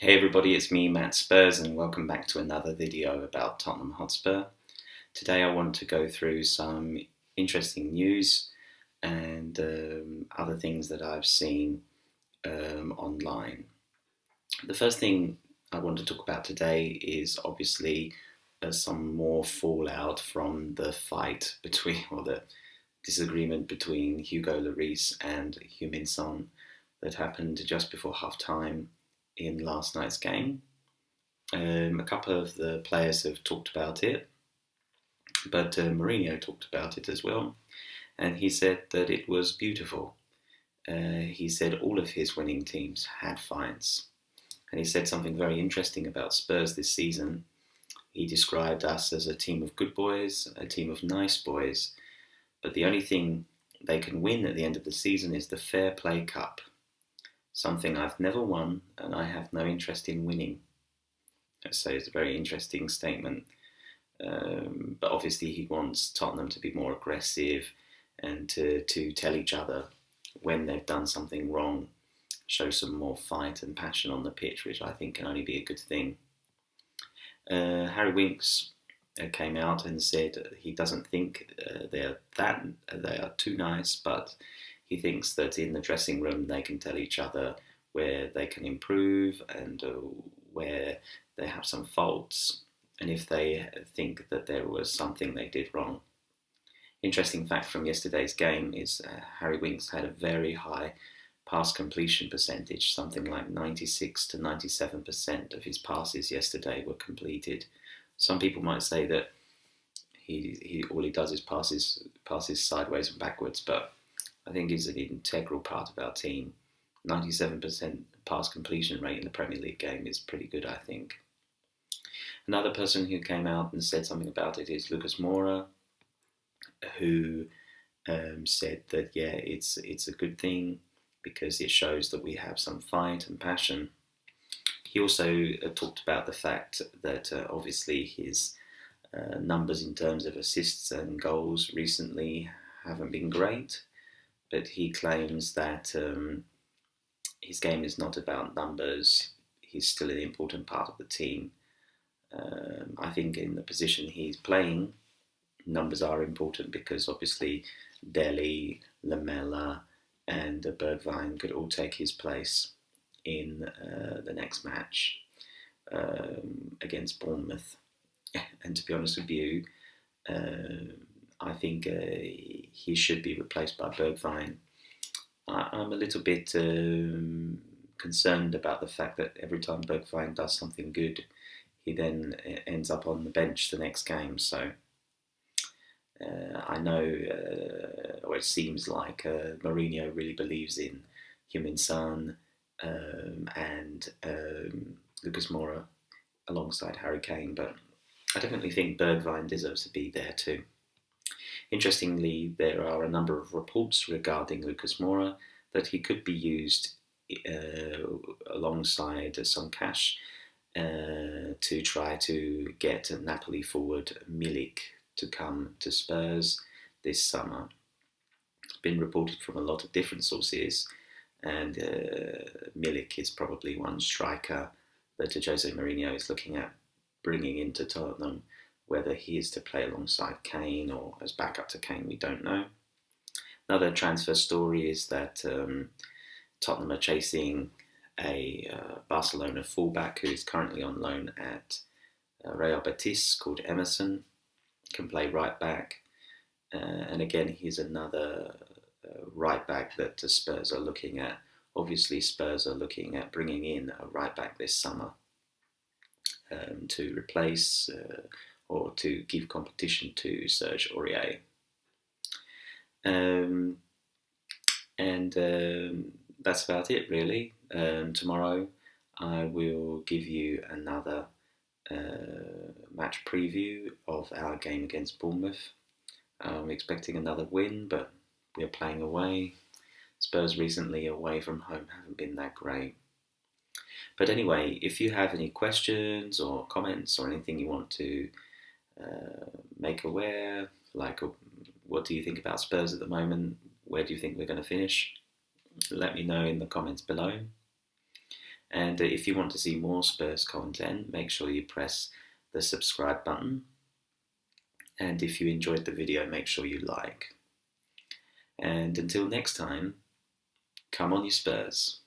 Hey everybody, it's me, Matt Spurs, and welcome back to another video about Tottenham Hotspur. Today I want to go through some interesting news and other things that I've seen online. The first thing I want to talk about today is obviously some more fallout from the fight between, or the disagreement between Hugo Lloris and Heung-min Son that happened just before half-time in last night's game. A couple of the players have talked about it, but Mourinho talked about it as well, and he said that it was beautiful. He said all of his winning teams had fights, and he said something very interesting about Spurs this season. He described us as a team of good boys, a team of nice boys, but the only thing they can win at the end of the season is the Fair Play Cup. Something I've never won and I have no interest in winning. So it's a very interesting statement. But obviously he wants Tottenham to be more aggressive and to tell each other when they've done something wrong, show some more fight and passion on the pitch, which I think can only be a good thing. Harry Winks came out and said he doesn't think they are too nice, but he thinks that in the dressing room they can tell each other where they can improve and where they have some faults, and if they think that there was something they did wrong. Interesting fact from yesterday's game is Harry Winks had a very high pass completion percentage, something like 96 to 97% of his passes yesterday were completed. Some people might say that he all he does is passes sideways and backwards, but I think he's an integral part of our team. 97% pass completion rate in the Premier League game is pretty good, I think. Another person who came out and said something about it is Lucas Moura, who said that, yeah, it's a good thing because it shows that we have some fight and passion. He also talked about the fact that obviously his numbers in terms of assists and goals recently haven't been great, but he claims that his game is not about numbers. He's still an important part of the team. I think in the position he's playing, numbers are important because obviously Dele, Lamela and Bergwijn could all take his place in the next match against Bournemouth. And to be honest with you, I think he should be replaced by Bergwijn. I'm a little bit concerned about the fact that every time Bergwijn does something good, he then ends up on the bench the next game. So I know, or it seems like Mourinho really believes in Heung-min Son and Lucas Moura alongside Harry Kane, but I definitely think Bergwijn deserves to be there too. Interestingly, there are a number of reports regarding Lucas Moura that he could be used alongside some cash to try to get Napoli forward Milik to come to Spurs this summer. It's been reported from a lot of different sources, and Milik is probably one striker that Jose Mourinho is looking at bringing into Tottenham. Whether he is to play alongside Kane or as backup to Kane, we don't know. Another transfer story is that Tottenham are chasing a Barcelona fullback who is currently on loan at Real Betis called Emerson, can play right back. And again, he's another right back that the Spurs are looking at. Obviously, Spurs are looking at bringing in a right back this summer to replace or to give competition to Serge Aurier. That's about it, really. Tomorrow I will give you another match preview of our game against Bournemouth. I'm expecting another win, but we're playing away. Spurs recently away from home haven't been that great. But anyway, if you have any questions or comments or anything you want to make aware, like what do you think about Spurs at the moment? Where do you think we're going to finish? Let me know in the comments below. And if you want to see more Spurs content, make sure you press the subscribe button. And if you enjoyed the video, make sure you like. And until next time, come on you Spurs.